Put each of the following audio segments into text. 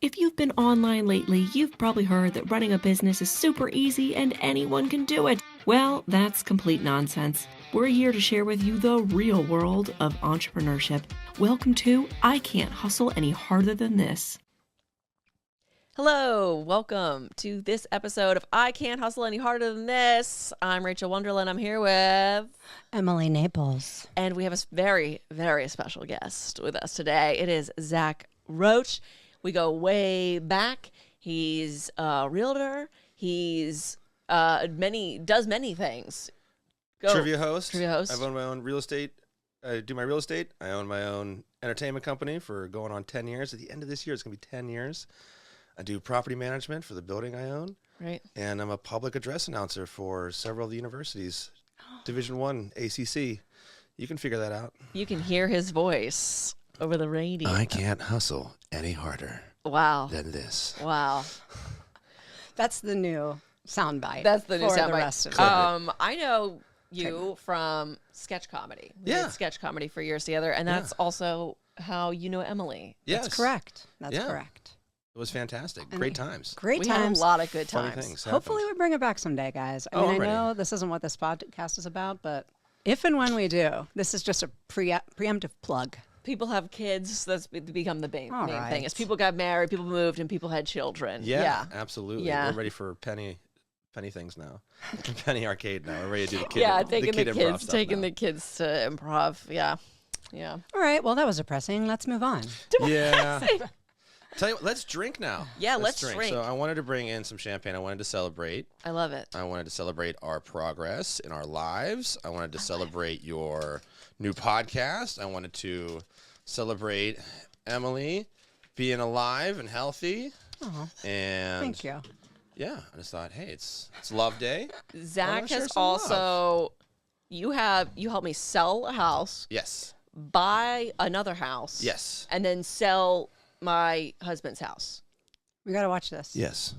If you've been online lately, you've probably heard that running a business is super easy and anyone can do it. Well, that's complete nonsense. We're here to share with you the real world of entrepreneurship. Welcome to I Can't Hustle Any Harder Than This. Hello, welcome to this episode of I Can't Hustle Any Harder Than This. I'm Rachael Wonderlin. I'm here with Emily Naples. And we have a very, very special guest with us today. It is Zach Roach. We go way back. He's a realtor. He's does many things. Go. Trivia host. Trivia host. I've owned my own real estate. I do my real estate. I own my own entertainment company for going on 10 years. At the end of this year, it's going to be 10 years. I do property management for the building I own. Right. And I'm a public address announcer for several of the universities. Division I, ACC. You can figure that out. You can hear his voice over the radio. I can't hustle any harder than this. Wow. That's the new soundbite. That's the new for the soundbite. rest of it. I know you from sketch comedy. We did sketch comedy for years together, and that's also how you know Emily. Yes. That's correct. That's correct. It was fantastic. Great times. Great We times. had a lot of good Funny times. things. Hopefully we bring it back someday, guys. I I'm ready. know this isn't what this podcast is about, but if and when we do, this is just a preemptive plug. People have kids. That's become the main right. thing. Is people got married, people moved, and people had children. Yeah, absolutely. Yeah. We're ready for penny things now. Penny arcade now. We're ready to do the kid. Yeah, taking the kid improv kids, stuff taking now. the kids to improv. Yeah, yeah. All right. Well, that was depressing. Let's move on. Yeah. Tell you what, let's drink now. Yeah, let's drink. So I wanted to bring in some champagne. I wanted to celebrate. I love it. I wanted to celebrate our progress in our lives. I wanted to celebrate your new podcast. I wanted to celebrate Emily being alive and healthy. Oh, And thank you. yeah, I just thought, hey, it's Love Day. Zach share has some love. also. You helped me sell a house, Yes. buy another house, Yes. and then sell my husband's house. We got to watch this. Yes.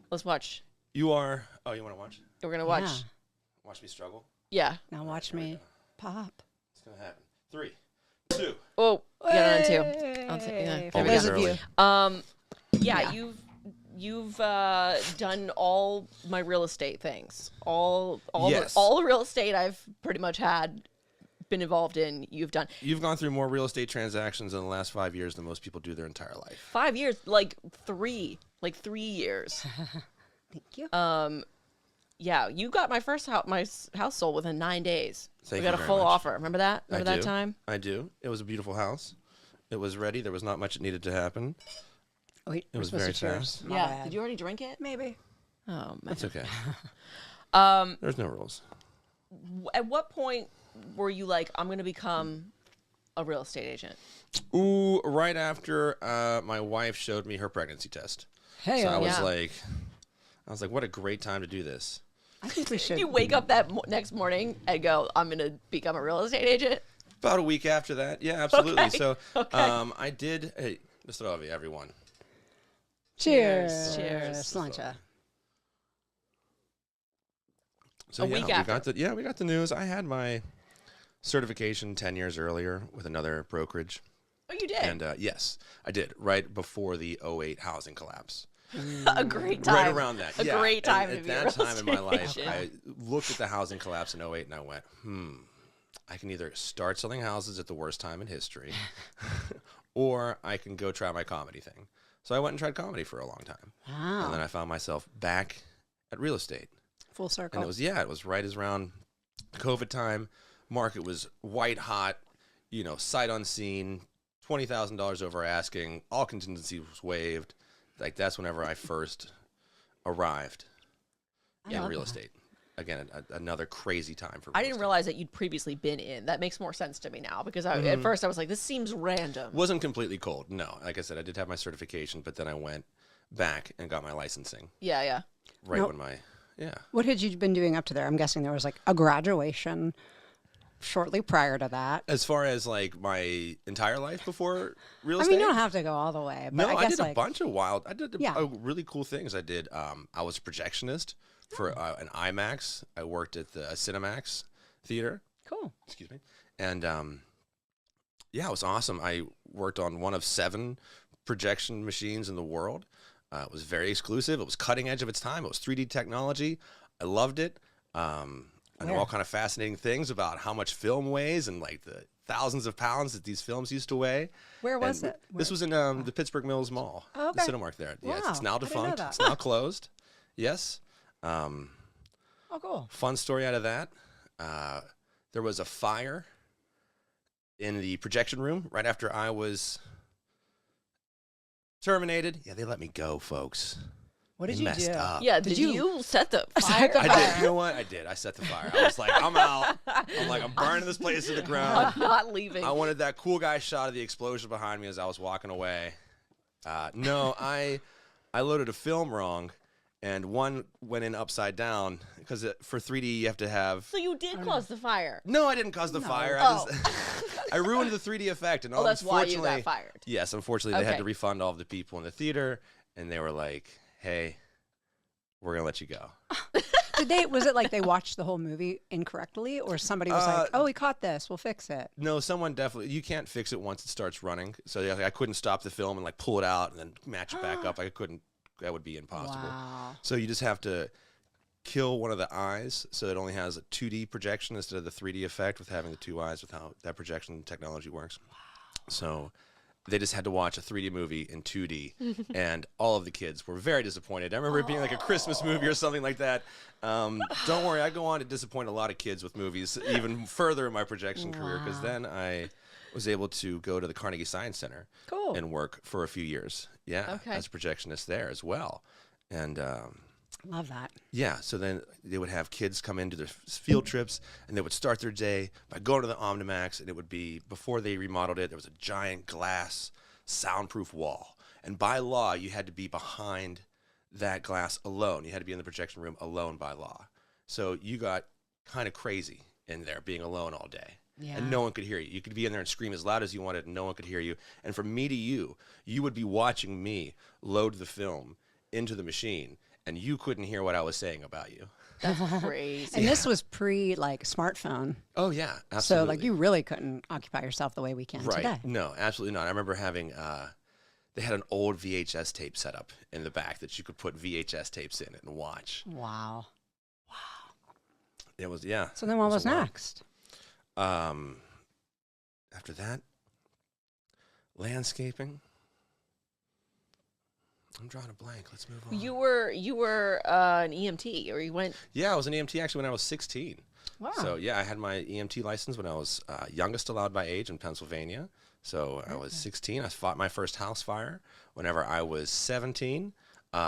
Let's watch. You are. Oh, you want to watch? We're gonna watch. Yeah. Watch me struggle? Yeah. Now watch me pop. It's going to happen. 3, 2. Oh, you got it on two. I'll Hey, take- for there we those go. of you. Yeah, Yeah. you've done all my real estate things. All Yes. all the real estate I've pretty much been involved in. You've done You've gone through more real estate transactions in the last 5 years than most people do their entire life. 5 years, like 3 years. Thank you. Yeah, you got my first house sold within 9 days. Thank we got you a very full much. offer. Remember that? I Remember that do. time? I do. It was a beautiful house. It was ready. There was not much that needed to happen. Wait, it was very fast. My Yeah. bad. Did you already drink it? Maybe. Oh man. That's okay. Um, There's no rules. at what point were you like, I'm gonna become a real estate agent? Ooh, right after my wife showed me her pregnancy test. Hey, So I was yeah. like, what a great time to do this. I think we should. You wake up that next morning and go, I'm gonna become a real estate agent. About a week after that. Yeah, absolutely. Okay. So Okay. I did. Hey, Mr. Ovi, everyone. Cheers. Cheers. Slancha. So A yeah, week we after. got the news. I had my certification 10 years earlier with another brokerage. Oh, you did. And yes, I did, right before the '08 housing collapse. A great time. Right around that. A yeah. great time And to be a at real that time in my estate life, agent. I looked at the housing collapse in '08 and I went, I can either start selling houses at the worst time in history or I can go try my comedy thing. So I went and tried comedy for a long time. Wow. And then I found myself back at real estate. Full circle. And it was right as around COVID time. Market was white hot, sight unseen, $20,000 over asking, all contingency was waived. Like that's whenever I first arrived in love real that. estate. Again, another crazy time for real I didn't estate. realize that you'd previously been in. That makes more sense to me now because at first I was like, this seems random. Wasn't completely cold. No, like I said, I did have my certification, but then I went back and got my licensing Yeah, yeah. right Nope. when my What had you been doing up to there? I'm guessing there was like a graduation shortly prior to that. As far as like my entire life before real I estate. mean, you don't have to go all the way, but No, I I guess did like a bunch of wild. I did Yeah. really cool things. I did. I was a projectionist for an IMAX. I worked at the Cinemax theater. cool. Excuse me. And yeah, it was awesome. I worked on one of 7 projection machines in the world. It was very exclusive. It was cutting edge of its time. It was 3D technology. I loved it. I know all kind of fascinating things about how much film weighs and like the thousands of pounds that these films used to weigh. Where was And it? This was in the Pittsburgh Mills Mall, Oh, the okay. Cinemark there. Yes, Wow, it's now I didn't know defunct. that. It's now closed. Yes. Oh, cool. Fun story out of that. There was a fire in the projection room right after I was terminated. Yeah, they let me go, folks. What They did you messed do? up. Yeah, did you set the fire? the I did. You know what? I did. I set the fire. I was like, I'm out. I'm burning this place to the ground. I'm not leaving. I wanted that cool guy shot of the explosion behind me as I was walking away. No, I loaded a film wrong, and one went in upside down because for 3D you have to have. So you did cause the fire. No, I didn't cause the fire. Oh. I ruined the 3D effect, and Oh, that's why you got unfortunately- fired. Yes, unfortunately, they had Okay. to refund all of the people in the theater, and they were like, "Hey, we're gonna let you go." Was it like they watched the whole movie incorrectly, or somebody was like, "Oh, we caught this. We'll fix it." No, someone definitely. You can't fix it once it starts running. So yeah, I couldn't stop the film and like pull it out and then match it back up. I couldn't. That would be impossible. Wow. So you just have to kill one of the eyes so it only has a 2D projection instead of the 3D effect with having the two eyes with how that projection technology works. Wow. So they just had to watch a 3D movie in 2D, and all of the kids were very disappointed. I remember it being like a Christmas movie or something like that. Don't worry, I go on to disappoint a lot of kids with movies even further in my projection career, because then I was able to go to the Carnegie Science Center Cool. and work for a few years. Yeah, Okay. as a projectionist there as well. And Love that. yeah, so then they would have kids come into their field trips, and they would start their day by going to the Omnimax, and it would be, before they remodeled it, there was a giant glass soundproof wall. And by law, you had to be behind that glass alone. You had to be in the projection room alone by law. So you got kind of crazy in there being alone all day. Yeah. And no one could hear you. You could be in there and scream as loud as you wanted, and no one could hear you. And from me to you, you would be watching me load the film into the machine, and you couldn't hear what I was saying about you. That's crazy. And this was pre like smartphone, Oh yeah, so absolutely. like you really couldn't occupy yourself the way we can right? today. No, absolutely not. I remember having they had an old VHS tape set up in the back that you could put VHS tapes in it and watch. Wow. It was So then, what It was a lot. next? After that, landscaping. I'm drawing a blank. Let's move on. You were an EMT, or you went. Yeah, I was an EMT actually when I was 16. Wow. So yeah, I had my EMT license when I was youngest allowed by age in Pennsylvania. So I was 16. I fought my first house fire whenever I was 17,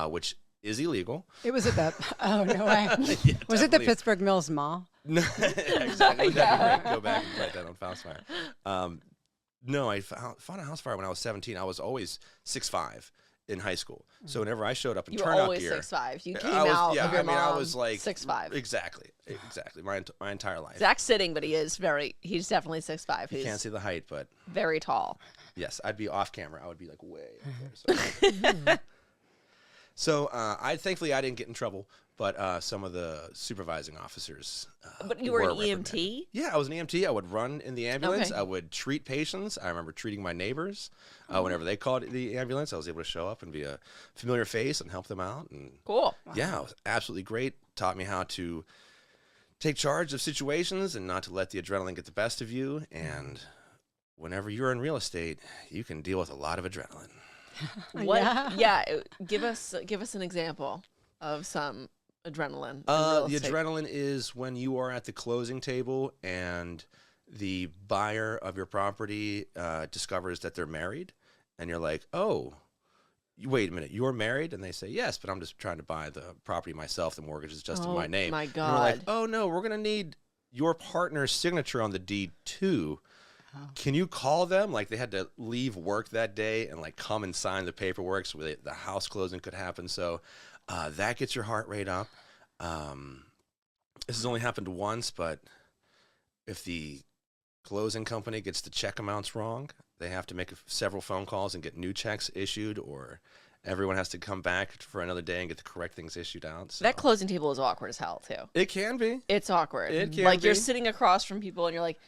which is illegal. It was at the. Oh no way. Yeah, Was it the definitely. Pittsburgh Mills Mall? No, exactly. That'd be great. Go back and write that on house fire. No, I fought a house fire when I was 17. I was always 6'5" in high school. So whenever I showed up in You were turnout always gear, 6'5". You came I was, out yeah, of your I mean, mom I was like 6'5". Exactly. My entire life. Zach's sitting, but he's definitely 6'5". You He's can't see the height, but very tall. yes, I'd be off camera. I would be like way up there. So thankfully I didn't get in trouble, but some of the supervising officers. But you were an reprimanded. EMT? Yeah, I was an EMT. I would run in the ambulance. Okay. I would treat patients. I remember treating my neighbors. Whenever they called the ambulance, I was able to show up and be a familiar face and help them out. And Cool. yeah, it was absolutely great. Taught me how to take charge of situations and not to let the adrenaline get the best of you. And whenever you're in real estate, you can deal with a lot of adrenaline. What? Yeah. Yeah. Give us an example of some adrenaline. in real The estate. adrenaline is when you are at the closing table and the buyer of your property discovers that they're married, and you're like, "Oh, wait a minute, you're married?" And they say, "Yes, but I'm just trying to buy the property myself. The mortgage is just in Oh, my name." my And we're like, God. "Oh no, we're gonna need your partner's signature on the deed too. Can you call them?" Like they had to leave work that day and like come and sign the paperwork so the house closing could happen. So that gets your heart rate up. This has only happened once, but if the closing company gets the check amounts wrong, they have to make several phone calls and get new checks issued, or everyone has to come back for another day and get the correct things issued out. So. That closing table is awkward as hell too. It can be. It's awkward. It can like you're be. sitting across from people and you're like,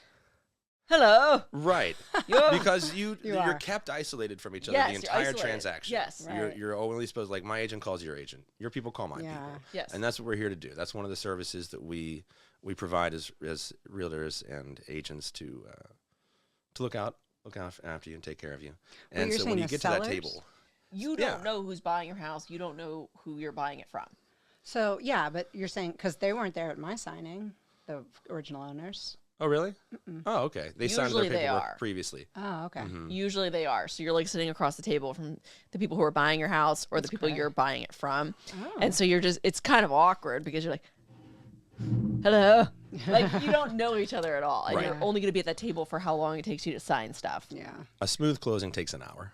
hello. Right. You're- Because you're are. kept isolated from each other Yes, the you're entire isolated. transaction. Yes. Right. You're only supposed, like, my agent calls your agent. Your people call my Yeah. people. Yes. And that's what we're here to do. That's one of the services that we provide as realtors and agents to look out after you and take care of you. And you're so saying when you the get to that sellers? table, You Yeah. don't know who's buying your house. You don't know who you're buying it from. So yeah, but you're saying because they weren't there at my signing, the original owners. oh really? Oh okay. They signed Usually their they paperwork are. previously. Oh, okay. Usually they are. So you're like sitting across the table from the people who are buying your house or the people great. you're buying it from. Oh. And so it's kind of awkward because you're like, hello. Like you don't know each other at all. And Right. you're only going to be at that table for how long it takes you to sign stuff. Yeah. A smooth closing takes an hour.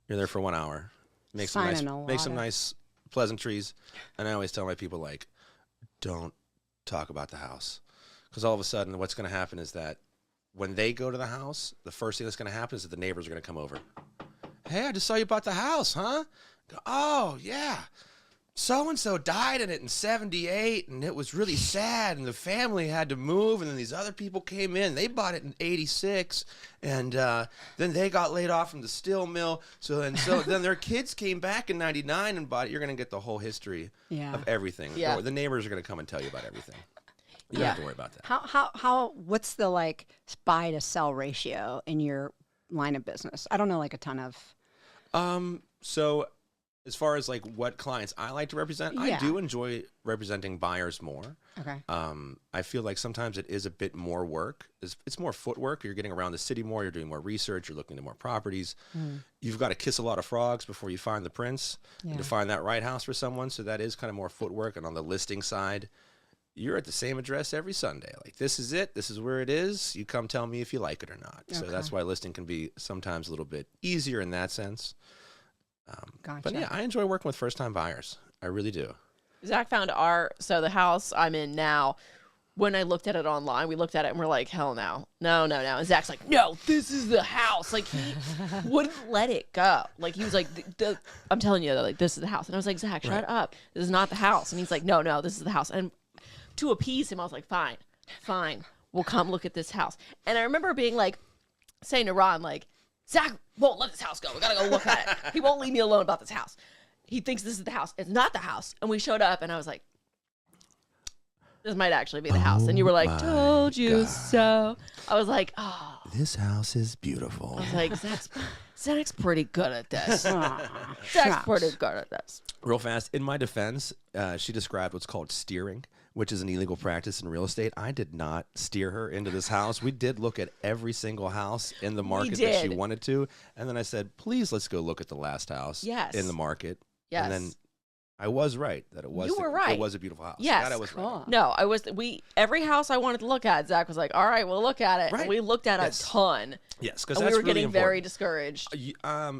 You're there for 1 hour. Make some Signing a lot of- nice pleasantries. And I always tell my people, like, don't talk about the house. Because all of a sudden, what's going to happen is that when they go to the house, the first thing that's going to happen is that the neighbors are going to come over. Hey, I just saw you bought the house, huh? Go, oh, yeah. So-and-so died in it in 78, and it was really sad, and the family had to move, and then these other people came in. They bought it in 86, and then they got laid off from the steel mill. So then their kids came back in 99 and bought it. You're going to get the whole history Yeah. of everything. Yeah. The neighbors are going to come and tell you about everything. You don't Yeah. have to worry about that. How what's the like buy to sell ratio in your line of business? I don't know like a ton of. So as far as like what clients I like to represent, I Yeah. do enjoy representing buyers more. Okay. I feel like sometimes it is a bit more work. It's more footwork. You're getting around the city more. You're doing more research. You're looking at more properties. You've got to kiss a lot of frogs before you find the prince and Yeah. to find that right house for someone. So that is kind of more footwork. And on the listing side, you're at the same address every Sunday. Like, this is it. This is where it is. You come tell me if you like it or not. So that's why listing can be sometimes a little bit easier in that sense. Gotcha. But yeah, I enjoy working with first-time buyers. I really do. Zach found the house I'm in now. When I looked at it online, we looked at it and we're like, hell no. No. And Zach's like, no, this is the house. Like, he wouldn't let it go. Like, he was like, I'm telling you, like, this is the house. And I was like, Zach, shut up. This is not the house. And he's like, no, this is the house. And to appease him, I was like, fine. We'll come look at this house. And I remember being like, saying to Ron, like, Zach won't let this house go. We gotta go look at it. He won't leave me alone about this house. He thinks this is the house. It's not the house. And we showed up and I was like, this might actually be the house. And you were like, my told you God. so. I was like, oh. This house is beautiful. I was like, Zach's pretty good at this. Ah, Zach's shucks. pretty good at this. Real fast, in my defense, she described what's called steering, which is an illegal practice in real estate. I did not steer her into this house. We did look at every single house in the market that she did. wanted to. And then I said, please, let's go look at the last house Yes. in the market. Yes. And then I was right that it was. You were right. It was a beautiful house. Yes. That I was right. Cool. No, every house I wanted to look at, Zach was like, all right, we'll look at it. Right. And we looked at Yes. a ton. Yes, because And that's we were really getting very important. discouraged.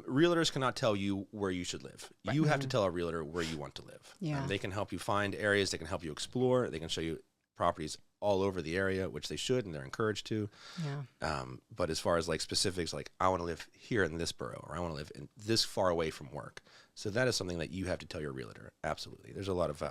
Realtors cannot tell you where you should live. You have to tell a realtor where you want to live. Yeah. They can help you find areas. They can help you explore. They can show you properties all over the area, which they should and they're encouraged to. Yeah. But as far as like specifics, like I want to live here in this borough, or I want to live in this far away from work. So that is something that you have to tell your realtor. Absolutely. There's a lot of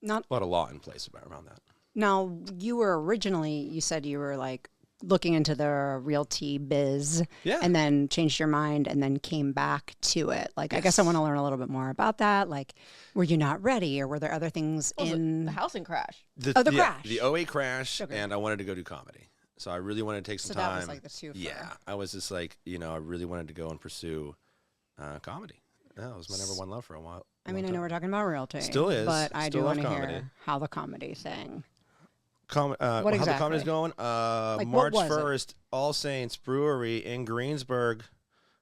law in place around that. Now, you were originally, you said you were like looking into the realty biz Yeah. and then changed your mind and then came back to it. Like, I guess I want to learn a little bit more about that. Like, were you not ready or were there other things in The housing crash. the Yeah, crash? the 08 crash, Okay. and I wanted to go do comedy. So I really wanted to take some So time. that was, like, the two for- Yeah, I was just like, I really wanted to go and pursue comedy. Yeah, it was my number one love for a while. I mean, I know we're talking about realty. Still is. But I Still do love want to comedy. hear how the comedy thing. How the exactly? comedy's going? what March was it? 1st, All Saints Brewery in Greensburg.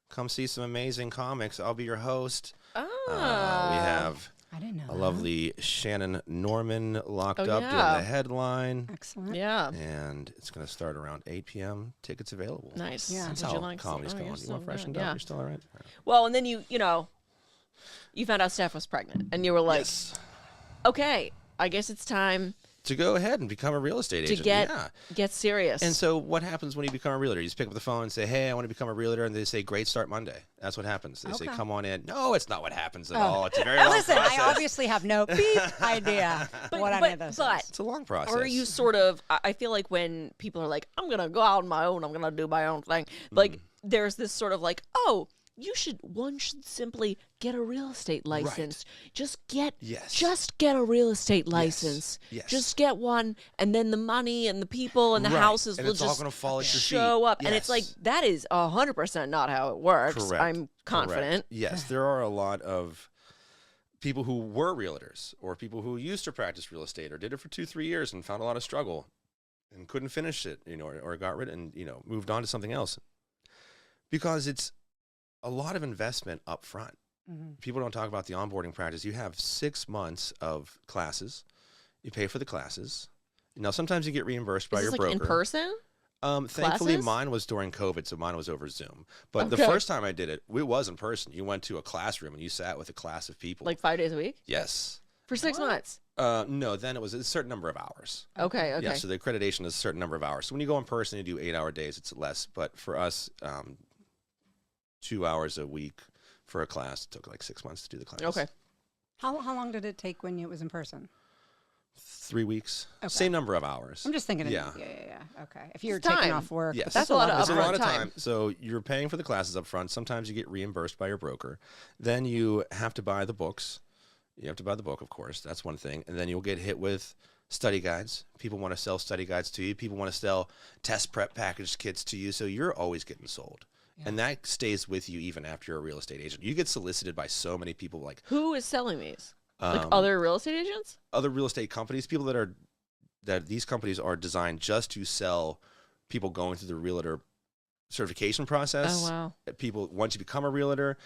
Come see some amazing comics. I'll be your host. Oh. We have I didn't know a that. lovely Shannon Norman locked Oh, up yeah. doing the headline. Excellent. Yeah. And it's going to start around 8 p.m. Tickets available. Nice. Yeah. That's Would how you like some- comedy's oh, going. you're You so want freshened good. up? Yeah. You're still all right? Well, and then you found out Steph was pregnant, and you were like, Yes. okay, I guess it's time to go ahead and become a real estate agent. Get serious. And so what happens when you become a realtor? You just pick up the phone and say, hey, I want to become a realtor. And they say, great, start Monday. That's what happens. They say, come on in. No, it's not what happens at all. It's a very long Listen, process. I obviously have no idea what any of this is. It's a long process. Or you sort of, I feel like when people are like, I'm going to go out on my own, I'm going to do my own thing. Like, there's this sort of like, oh, one should simply get a real estate license. Right. Just get a real estate license. Yes. Just get one, and then the money and the people and the houses will just all gonna fall at your show feet. up. Yes. And it's like, that is 100% not how it works. Correct. I'm confident. Correct. Yes, there are a lot of people who were realtors or people who used to practice real estate or did it for 2-3 years and found a lot of struggle and couldn't finish it, or got rid and, moved on to something else. Because it's a lot of investment up front. People don't talk about the onboarding practice. You have 6 months of classes. You pay for the classes. Now, sometimes you get reimbursed by your broker. In person? Thankfully, Classes? mine was during COVID, so mine was over Zoom. But the first time I did it, it was in person. You went to a classroom and you sat with a class of people. Like 5 days a week? Yes. For 6 months? No, then it was a certain number of hours. Okay. Yeah, so the accreditation is a certain number of hours. So when you go in person, you do 8-hour days, it's less. But for us, 2 hours a week for a class. It took like 6 months to do the class. Okay. How long did it take when it was in person? 3 weeks. Okay. Same number of hours. I'm just thinking. Yeah. Okay. If you're It's taking time. off work, Yes. but That's a lot of It's a lot upfront of time. time. So you're paying for the classes up front. Sometimes you get reimbursed by your broker. Then you have to buy the books. You have to buy the book, of course. That's one thing. And then you'll get hit with study guides. People want to sell study guides to you. People want to sell test prep package kits to you. So you're always getting sold. Yeah. And that stays with you even after you're a real estate agent. You get solicited by so many people. Like, who is selling these? Like other real estate agents? Other real estate companies. People that these companies are designed just to sell people going through the realtor certification process. Oh, wow. People, once you become a realtor,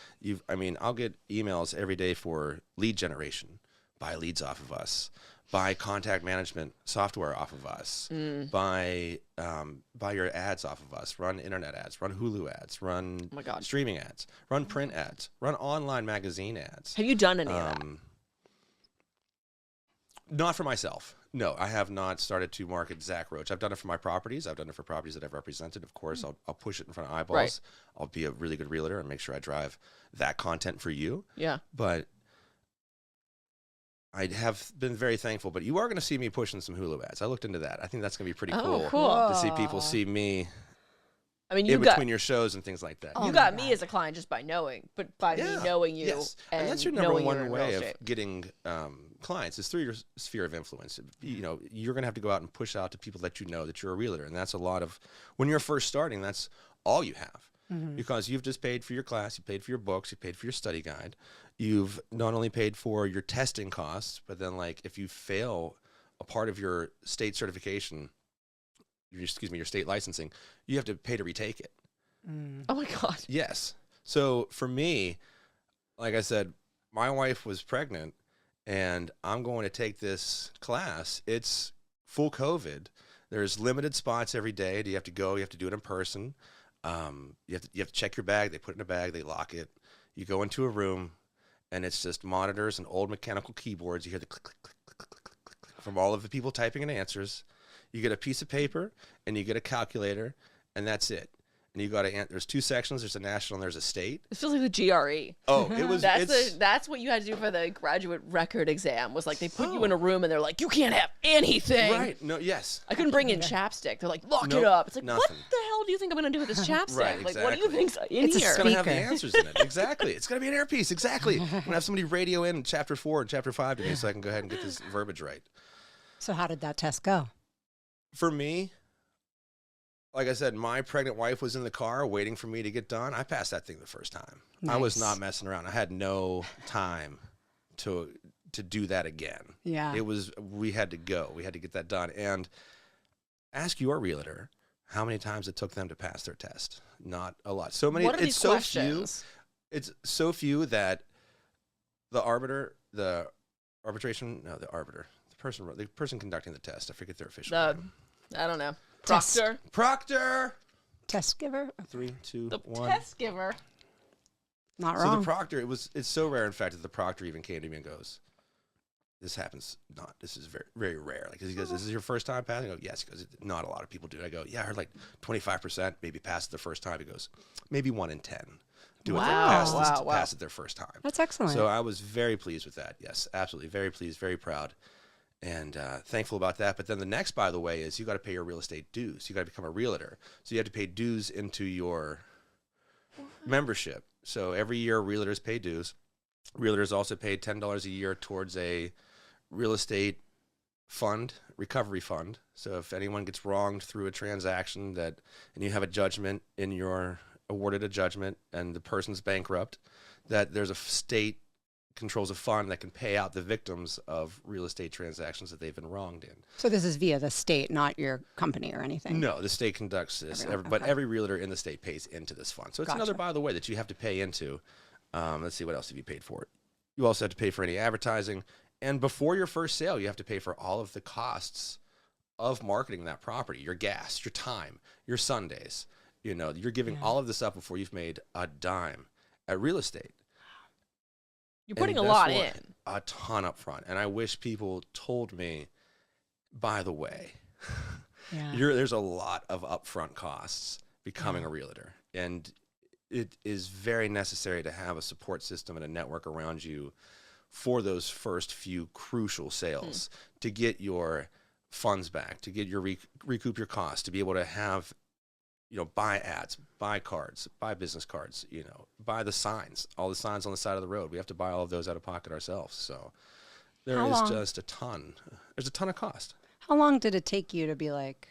I'll get emails every day for lead generation. Buy leads off of us. Buy contact management software off of us. Buy your ads off of us. Run internet ads. Run Hulu ads. Run streaming ads. Run print ads. Run online magazine ads. Have you done any of that? Not for myself. No, I have not started to market Zach Roach. I've done it for my properties. I've done it for properties that I've represented. Of course, I'll push it in front of eyeballs. Right. I'll be a really good realtor and make sure I drive that content for you. Yeah. But I have been very thankful. But you are going to see me pushing some Hulu ads. I looked into that. I think that's going to be pretty cool to see people see me. I mean, in between your shows and things like that. You got me as a client just by knowing, but by me knowing you, and that's your number one way of getting clients is through your sphere of influence. You're going to have to go out and push out to people that you know that you're a realtor, and that's a lot of when you're first starting. That's all you have because you've just paid for your class, you paid for your books, you paid for your study guide. You've not only paid for your testing costs, but then like if you fail a part of your state certification. Your state licensing, you have to pay to retake it. Oh my God. Yes. So for me, like I said, my wife was pregnant and I'm going to take this class. It's full COVID. There's limited spots every day. Do you have to go? You have to do it in person. You have to check your bag. They put it in a bag. They lock it. You go into a room and it's just monitors and old mechanical keyboards. You hear the click, click, click, click, click, click, click from all of the people typing in answers. You get a piece of paper and you get a calculator, and that's it. And you got to there's 2 sections. There's a national and there's a state. It feels like the GRE. Oh, it was. That's what you had to do for the graduate record exam. Was like they put you in a room and they're like, you can't have anything. Right. No. Yes. I couldn't bring in chapstick. They're like, lock it up. It's like, nothing. What the hell do you think I'm gonna do with this chapstick? Right. Like, what do you think's in It's a here? It's gonna have the answers in it. Exactly. It's gonna be an earpiece. Exactly. I'm gonna have somebody radio in chapter 4 and chapter 5 to me so I can go ahead and get this verbiage right. So how did that test go? For me, like I said, my pregnant wife was in the car waiting for me to get done. I passed that thing the first time. Nice. I was not messing around. I had no time to do that again. Yeah. We had to go. We had to get that done. And ask your realtor how many times it took them to pass their test. Not a lot. So many. What are It's these so questions? few. It's so few that the person conducting the test, I forget their official name. I don't know. Test. Proctor. Test giver? 3, 2, The 1. test giver. Not So wrong. the proctor, it's so rare, in fact, that the proctor even came to me and goes, this happens not. This is very, very rare. Like, he goes, this is your first time passing? I go, yes. He goes, not a lot of people do it. I go, yeah, I heard like 25% maybe pass it the first time. He goes, maybe 1 in 10 do it. Pass it their first time. That's excellent. So I was very pleased with that. Yes, absolutely. Very pleased, very proud, and thankful about that. But then the next, by the way, is you got to pay your real estate dues. You got to become a realtor. So you have to pay dues into your membership. So every year, realtors pay dues. Realtors also pay $10 a year towards a real estate fund, recovery fund. So if anyone gets wronged through a transaction and you have a judgment and you're awarded a judgment and the person's bankrupt, that there's a state controls a fund that can pay out the victims of real estate transactions that they've been wronged in. So this is via the state, not your company or anything? No, the state conducts this, but every realtor in the state pays into this fund. So it's another, by the way, that you have to pay into. Let's see, what else have you paid for? You also have to pay for any advertising. And before your first sale, you have to pay for all of the costs of marketing that property, your gas, your time, your Sundays. You know, you're giving all of this up before you've made a dime at real estate. You're putting a lot in. A ton up front. And I wish people told me, by the way, there's a lot of upfront costs becoming a realtor. And it is very necessary to have a support system and a network around you for those first few crucial sales to get your funds back, to get your recoup your costs, to be able to have, you know, buy ads, buy cards, buy business cards, you know, buy the signs, all the signs on the side of the road. We have to buy all of those out of pocket ourselves. So there is just a ton. There's a ton of cost. How long did it take you to be like,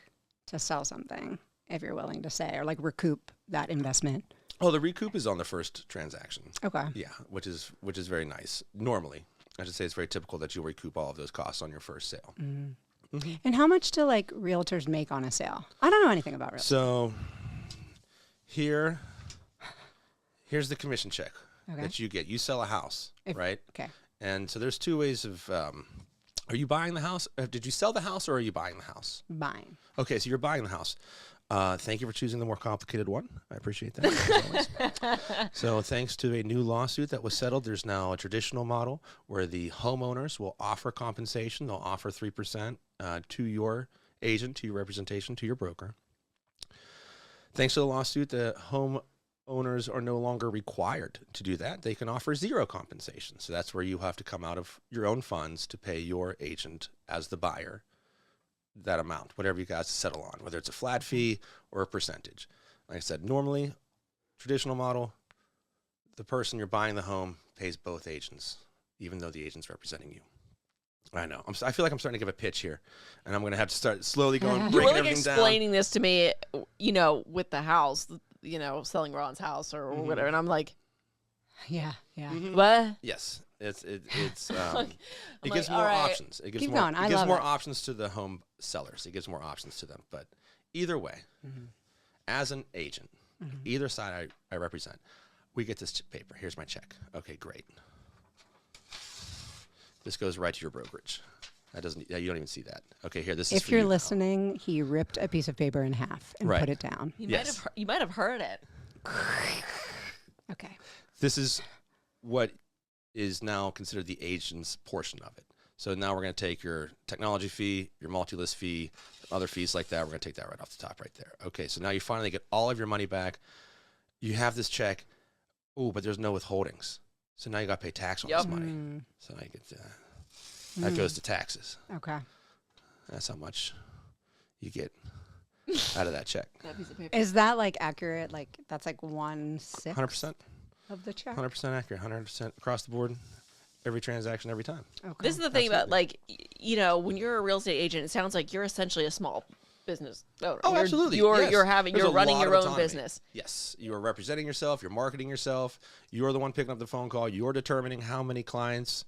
to sell something, if you're willing to say, or like recoup that investment? Oh, the recoup is on the first transaction. Okay. Yeah, which is very nice. Normally, I should say it's very typical that you'll recoup all of those costs on your first sale. Mm-hmm. Mm-hmm. And how much do like realtors make on a sale? I don't know anything about realtors. So here's the commission check that you get. You sell a house, right? Okay. And so there's two ways of, are you buying the house? Did you sell the house or are you buying the house? Buying. Okay, so you're buying the house. Thank you for choosing the more complicated one. I appreciate that. So thanks to a new lawsuit that was settled, there's now a traditional model where the homeowners will offer compensation. They'll offer 3% to your agent, to your representation, to your broker. Thanks to the lawsuit, the homeowners are no longer required to do that. They can offer zero compensation. So that's where you have to come out of your own funds to pay your agent as the buyer that amount, whatever you guys settle on, whether it's a flat fee or a percentage. Like I said, normally, traditional model, the person you're buying the home pays both agents, even though the agent's representing you. I know. I feel like I'm starting to give a pitch here, and I'm going to have to start slowly going, breaking You're really everything down. explaining this to me, you know, with the house, you know, selling Ron's house or whatever, and I'm like, yeah. what? Yes. It gives like, more options. It gives Keep more, going. it gives more options to the home sellers. It gives more options to them. But either way, as an agent, either side I represent, we get this paper. Here's my check. Okay, great. This goes right to your brokerage. You don't even see that. Okay, here, this is If for you're you. listening, he ripped a piece of paper in half and put it down. You might have heard it. Okay. This is what is now considered the agent's portion of it. So now we're going to take your technology fee, your multi-list fee, other fees like that. We're going to take that right off the top right there. Okay, so now you finally get all of your money back. You have this check. Oh, but there's no withholdings. So now you got to pay tax on this money. So I get that goes to taxes. Okay. That's how much you get out of that check. That piece of paper. Is that like accurate? Like that's like 1/6 100%. of the check? 100% accurate. 100% across the board. Every transaction, every time. Okay. This is the thing about, like, you know, when you're a real estate agent, it sounds like you're essentially a small business owner. Oh, absolutely. You're Yes. you're There's a running lot your of own autonomy. business. Yes, you are representing yourself. You're marketing yourself. You're the one picking up the phone call. You're determining how many clients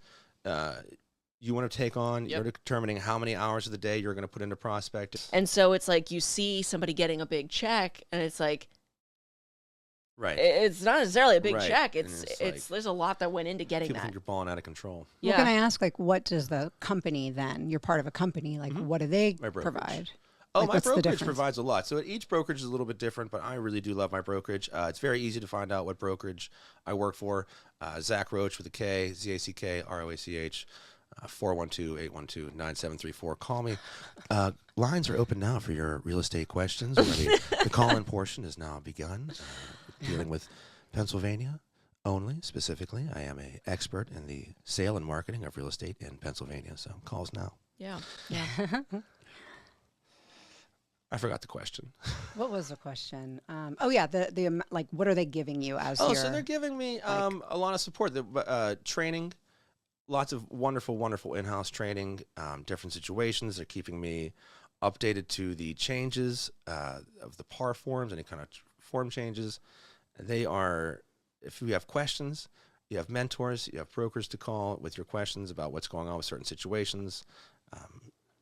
you want to take on. You're determining how many hours of the day you're going to put into prospect. And so it's like you see somebody getting a big check, and it's like, right. it's not necessarily a big check. And It's like, there's a lot that went into getting people that. think you're balling out of control. Well, can I ask, like, what does the company then? You're part of a company. Like, what do they My brokerage. provide? Oh, Like, my what's the brokerage difference? provides a lot. So each brokerage is a little bit different, but I really do love my brokerage. It's very easy to find out what brokerage I work for. Zach Roach with a K, ZACK, ROACH. 412-812-9734. Call me. Lines are open now for your real estate questions. The call-in portion has now begun. Dealing with Pennsylvania only, specifically. I am an expert in the sale and marketing of real estate in Pennsylvania, so calls now. Yeah. I forgot the question. What was the question? Oh yeah, the like, what are they giving you as Oh, your? so they're giving me a lot of support. The training, lots of wonderful in-house training, different situations. They're keeping me updated to the changes of the PAR forms, any kind of form changes. They are, if you have questions, you have mentors, you have brokers to call with your questions about what's going on with certain situations.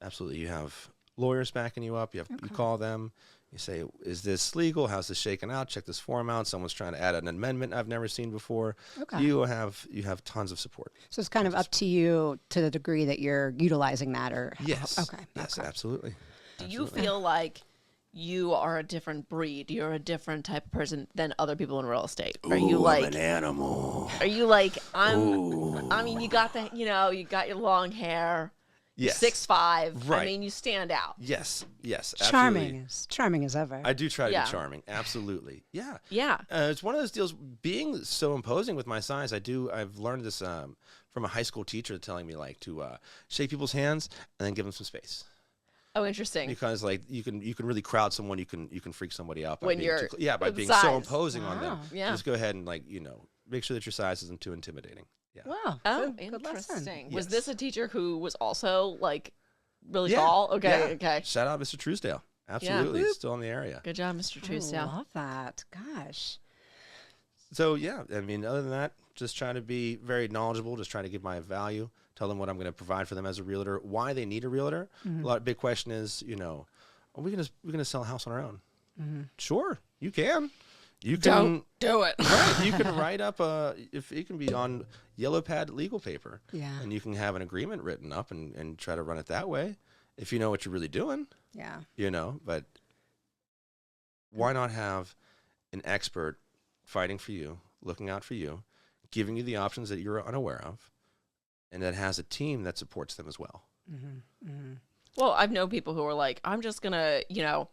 Absolutely, you have lawyers backing you up. You call them. You say, is this legal? How's this shaken out? Check this form out. Someone's trying to add an amendment I've never seen before. Okay. You have tons of support. So it's kind of up to you to the degree that you're utilizing that, or Yes. Okay. Yes, Okay. absolutely. Do you feel like you are a different breed? You're a different type of person than other people in real estate? Are you like I'm an animal? Are you like I mean, you got you got your long hair. Yes. 6'5". Right. I mean, you stand out. Yes. Charming Absolutely. charming as ever. I do try to Yeah. be charming. Absolutely. Yeah. Yeah. It's one of those deals. Being so imposing with my size, I've learned this from a high school teacher telling me like to shake people's hands and then give them some space. Oh, interesting. Because like you can really crowd someone, you can freak somebody out by When being you're by of being size. so imposing on them. Wow. Yeah. Just go ahead and make sure that your size isn't too intimidating. Yeah. Wow. Oh, good lesson. interesting. Was Yes. this a teacher who was also like really Yeah. tall? Okay. Yeah. Okay. Shout out Mr. Truesdale. Absolutely. Whoop. Still in the area. Good job, Mr. I Truesdale. love that. Gosh. So yeah, I mean, other than that, just trying to be very knowledgeable, just trying to give my value, tell them what I'm going to provide for them as a realtor, why they need a realtor. Mm-hmm. A lot big question is, are we gonna sell a house on our own? Sure, you can. You can Don't do it. right. You can write up if it can be on yellow pad legal paper. Yeah. And you can have an agreement written up and try to run it that way if you know what you're really doing. Yeah. But why not have an expert fighting for you, looking out for you, giving you the options that you're unaware of, and that has a team that supports them as well. Mm-hmm. Mm-hmm. Well, I've known people who are like, I'm just going to,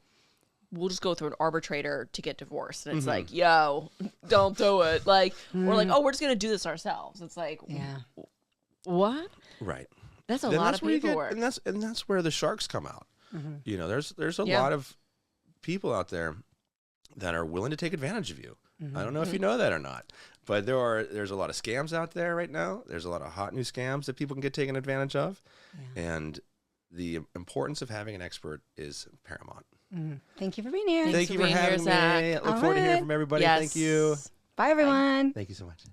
we'll just go through an arbitrator to get divorced. And it's like, yo, don't do it. Like, we're like, oh, we're just going to do this ourselves. It's like, Yeah. what? Right. That's a Then lot that's of where you get- paperwork. and that's where the sharks come out. Mm-hmm. There's a Yeah. lot of people out there that are willing to take advantage of you. Mm-hmm. I don't know if you know that or not, but there's a lot of scams out there right now. There's a lot of hot new scams that people can get taken advantage of, and the importance of having an expert is paramount. Mm-hmm. Thank you for being here. Thanks Thank for you for being here, having me. Zach. I look All forward to hearing right. from everybody. Yes. Thank you. Bye, everyone. Thank you so much.